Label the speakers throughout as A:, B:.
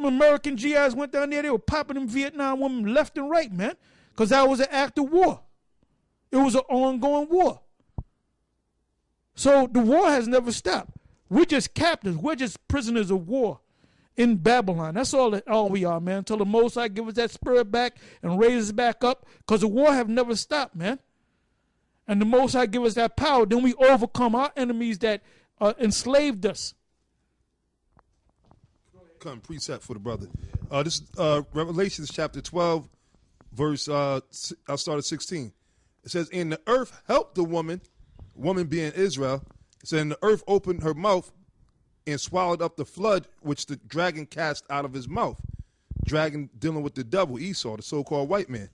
A: Them American GIs went down there. They were popping them Vietnam women left and right, man, because that was an act of war. It was an ongoing war. So the war has never stopped. We're just captives. We're just prisoners of war in Babylon. That's all we are, man, until the Most High give us that spirit back and raise us back up, because the war have never stopped, man. And the Most High give us that power. Then we overcome our enemies that enslaved us.
B: Come precept for the brother. This is Revelation chapter 12, verse, I'll start at 16. It says, "And the earth helped the woman being Israel. It said, and the earth opened her mouth and swallowed up the flood which the dragon cast out of his mouth." Dragon dealing with the devil, Esau, the so-called white man.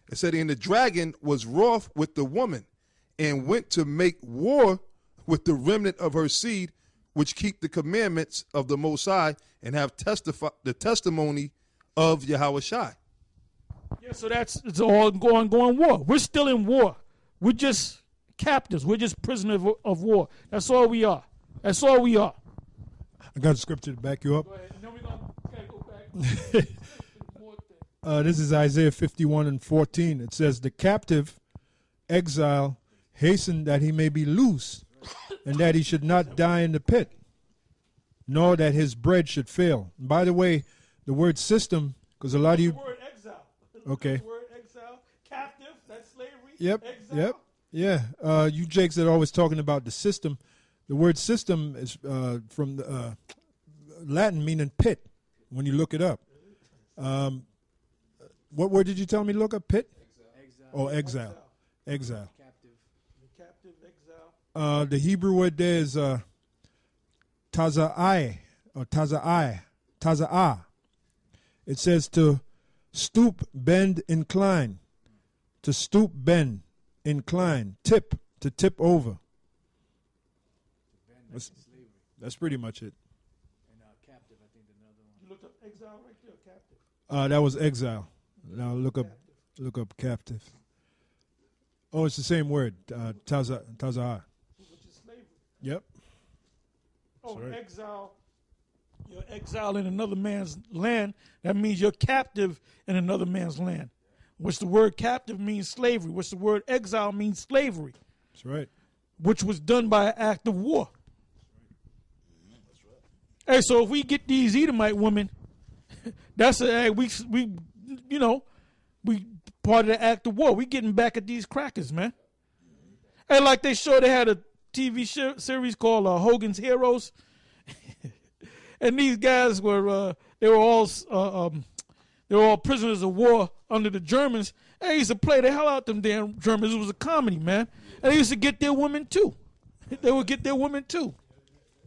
B: It said, and the dragon was wroth with the woman and went to make war with the remnant of her seed, which keep the commandments of the Most High and have the testimony of Yahushua.
A: Yeah, so it's all ongoing war. We're still in war. We're just captives. We're just prisoners of war. That's all we are. That's all we are.
C: I got a scripture to back you up.
A: Go ahead. And then we're going to go back.
C: This is Isaiah 51:14. It says, the captive exile hasten that he may be loose, and that he should not die in the pit, nor that his bread should fail. And by the way, the word system, because a lot of you...
A: The word exile.
C: Okay.
A: The word exile, captive, that's slavery.
C: Yep,
A: exile.
C: yep, yeah. You Jakes that are always talking about the system. The word system is from the, Latin meaning pit, when you look it up. What word did you tell me to look up? Pit? Exile. Oh, exile. Exile.
A: Captive, exile.
C: The Hebrew word there is taza'ai, or taza'ah. It says to stoop, bend, incline. To stoop, bend, incline. Tip, to tip over. That's pretty much it.
D: And captive, I think another one.
A: You looked up exile right there, captive?
C: That was exile. Now look up captive. Oh, it's the same word, taza'ah.
A: Which is slavery.
C: Yep.
A: Oh,
C: right.
A: exile. You're exiled in another man's land. That means you're captive in another man's land. Which the word captive means slavery. Which the word exile means slavery.
C: That's right.
A: Which was done by an act of war. Hey, so if we get these Edomite women, that's we part of the act of war. We getting back at these crackers, man. And like they had a TV series called Hogan's Heroes, and these guys were they were all prisoners of war under the Germans. And they used to play the hell out them damn Germans. It was a comedy, man. And they used to get their women too. They would get their women too.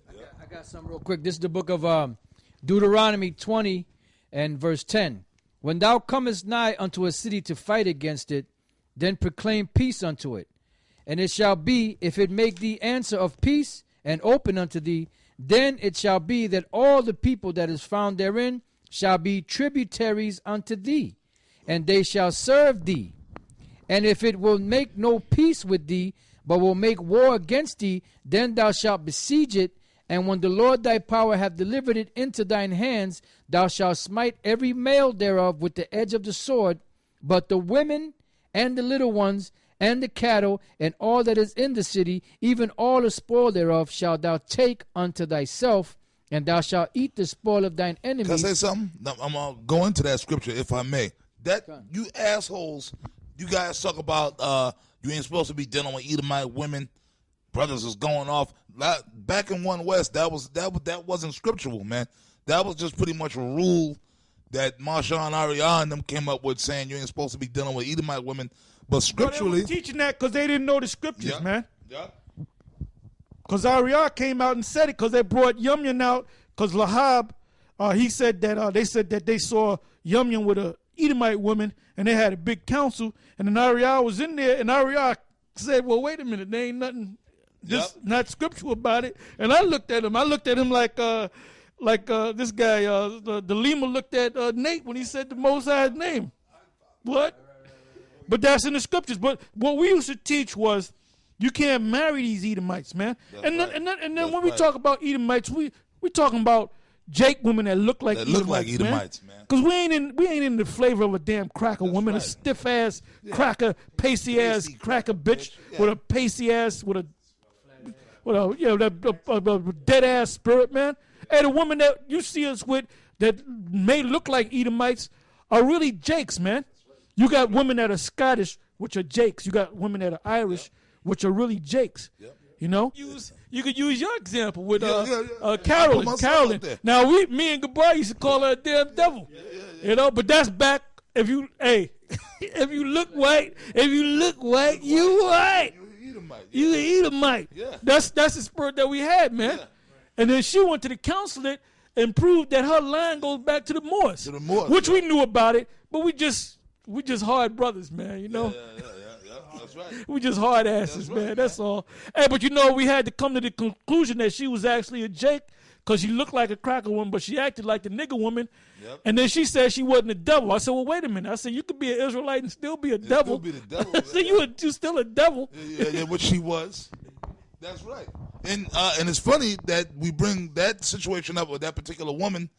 D: I got some real quick. This is the book of Deuteronomy 20 and verse 10. When thou comest nigh unto a city to fight against it, then proclaim peace unto it. And it shall be, if it make thee answer of peace and open unto thee, then it shall be that all the people that is found therein shall be tributaries unto thee, and they shall serve thee. And if it will make no peace with thee, but will make war against thee, then thou shalt besiege it. And when the Lord thy power hath delivered it into thine hands, thou shalt smite every male thereof with the edge of the sword. But the women and the little ones and the cattle and all that is in the city, even all the spoil thereof, shalt thou take unto thyself, and thou shalt eat the spoil of thine enemies.
E: Can I say something? I'm going to go into that scripture if I may. That you assholes, you guys talk about you ain't supposed to be dealing with Edomite women. Brothers is going off. Back in One West, that wasn't scriptural, man. That was just pretty much a rule that Marshawn and Ariah and them came up with, saying you ain't supposed to be dealing with Edomite women. But scripturally,
A: they were teaching that because they didn't know the scriptures, man.
E: Yeah.
A: Because Ariah came out and said it because they brought Yumyan out. Because Lahab, he said that they said that they saw Yumyan with a Edomite woman, and they had a big council. And then Ariah was in there, and Ariah said, "Well, wait a minute, there ain't nothing." Just not scriptural about it. And I looked at him. like this guy, the Lima looked at Nate when he said the Most High's name. What? But that's in the scriptures. But what we used to teach was you can't marry these Edomites, man. And then when we talk about Edomites, we talking about Jake women that look like
E: Edomites, man.
A: Because we ain't in the flavor of a damn cracker woman,
E: right.
A: a stiff ass cracker, pasty ass cracker bitch with a pasty ass with a dead ass spirit, man. And the woman that you see us with that may look like Edomites are really Jakes, man. You got women that are Scottish, which are Jakes. You got women that are Irish, which are really Jakes.
E: Yep.
A: You know, you could use your example with
E: Carolyn.
A: Carolyn. Now me and Gabar used to call her a damn devil. You know, but that's back. If you look white, you white. You an Edomite.
E: Yeah.
A: That's the spirit that we had, man.
E: Yeah.
A: And then she went to the consulate and proved that her line goes back to the Moors. Which we knew about it, but we just hard brothers, man. You know.
E: Yeah. That's right.
A: We just hard asses,
E: That's right,
A: man. That's all. Hey, but you know, we had to come to the conclusion that she was actually a Jake because she looked like a cracker woman, but she acted like the nigga woman.
E: Yep.
A: And then she said she wasn't a devil. I said, well, wait a minute. I said, you could be an Israelite and still be a devil.
E: Still be the devil.
A: I said, you still a devil.
E: Yeah, what she was. That's right. And it's funny that we bring that situation up with that particular woman,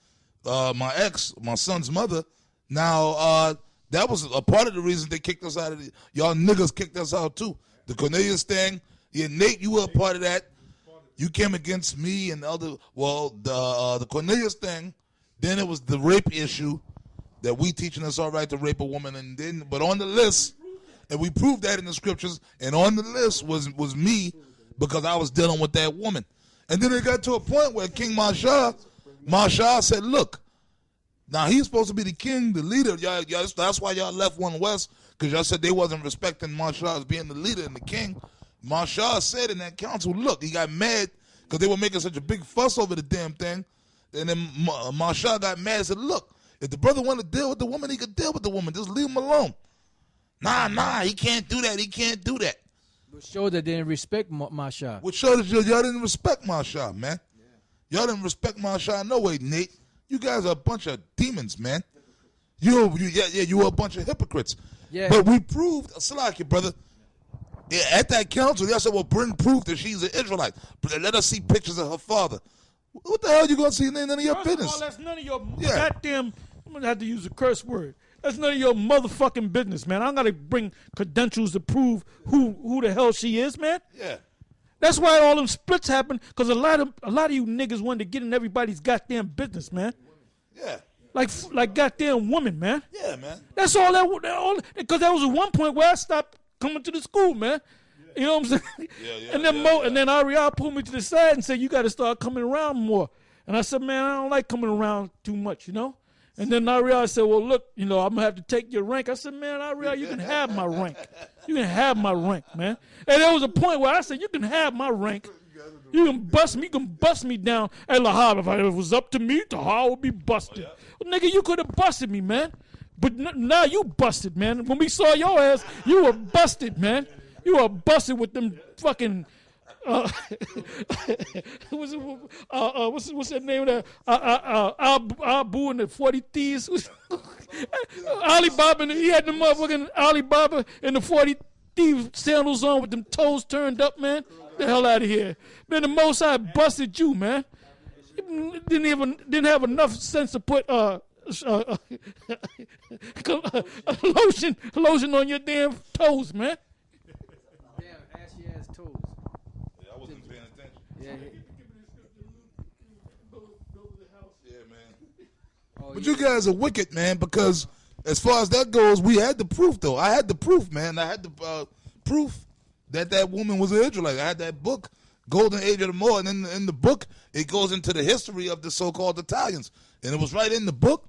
E: my ex, my son's mother. Now, that was a part of the reason they kicked us out of the, y'all niggas kicked us out too. The Cornelius thing. Yeah, Nate, you were a part of that. You came against me and the Cornelius thing. Then it was the rape issue that we teaching us all right to rape a woman, and then but on the list, and we proved that in the scriptures, and on the list was me because I was dealing with that woman. And then it got to a point where King Marshall said, look, now he's supposed to be the king, the leader. Y'all, that's why y'all left One West, because y'all said they wasn't respecting Marshall as being the leader and the king. Marshall said in that council, look, he got mad because they were making such a big fuss over the damn thing. And then Marshall got mad and said, look, if the brother want to deal with the woman, he could deal with the woman. Just leave him alone. Nah, he can't do that. He can't do that.
D: Which showed that they didn't respect Marshall.
E: Which showed that y'all didn't respect Marshall, man. Y'all didn't respect Marshall no way, Nate. You guys are a bunch of demons, man. You were a bunch of hypocrites.
D: Yeah.
E: But we proved, Salaki, brother, at that council, y'all said, well, bring proof that she's an Israelite. Let us see pictures of her father. What the hell you going to see? None of your business.
A: All that's none of your goddamn, I'm going to have to use a curse word. That's none of your motherfucking business, man. I'm going to bring credentials to prove who the hell she is, man.
E: Yeah.
A: That's why all them splits happen, because a lot of you niggas wanted to get in everybody's goddamn business, man.
E: Yeah.
A: Like goddamn women, man.
E: Yeah, man.
A: That's all because that was at one point where I stopped coming to the school, man. You know what I'm saying?
E: Yeah,
A: and then Ariel pulled me to the side and said, you got to start coming around more. And I said, man, I don't like coming around too much, you know? And then Ariel said, well, look, I'm going to have to take your rank. I said, man, Ariel, you can have my rank. You can have my rank, man. And there was a point where I said, you can have my rank. You can bust me down. Hey, Lahab, if it was up to me, Tahar would be busted. Well, nigga, you could have busted me, man. But now you busted, man. When we saw your ass, you were busted, man. You were busted with them fucking what's that name of that? Abu and the 40 Thieves. Alibaba, he had the motherfucking Alibaba and the 40 Thieves sandals on with them toes turned up, man. The hell out of here. Man, the Most High busted you, man. Didn't have enough sense to put lotion on your damn toes, man.
D: Damn, ashy ass toes.
E: Yeah, I wasn't paying attention.
D: Yeah.
E: Yeah, man.
D: Oh,
E: But you guys are wicked, man, because as far as that goes, we had the proof, though. I had the proof, man. I had the proof that woman was an Israelite. I had that book, Golden Age of the Moor, and in the book, it goes into the history of the so-called Italians. And it was right in the book.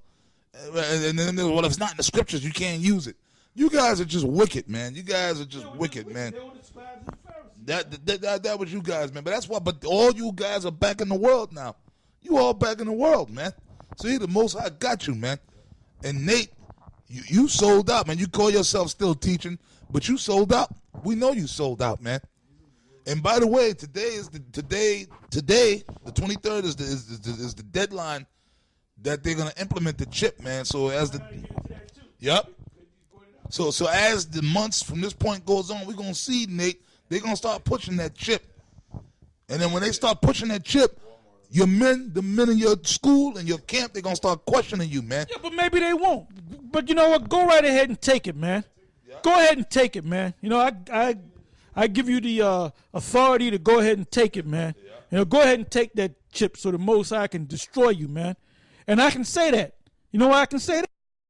E: And then, well, if it's not in the scriptures, you can't use it. You guys are just wicked, man. You guys are just wicked, man. That was you guys, man. But that's why. But all you guys are back in the world now. You all back in the world, man. See, the Most High got you, man. And Nate, you sold out, man. You call yourself still teaching, but you sold out. We know you sold out, man. And by the way, today, the 23rd is the deadline that they're gonna implement the chip, man. So as So as the months from this point goes on, we're gonna see, Nate, they're gonna start pushing that chip. And then when they start pushing that chip, your men, the men in your school and your camp, they're going to start questioning you, man.
A: Yeah, but maybe they won't. But you know what? Go right ahead and take it, man. Go ahead and take it, man. You know, I give you the authority to go ahead and take it, man. You know, go ahead and take that chip so the Most High can destroy you, man. And I can say that. You know why I can say that?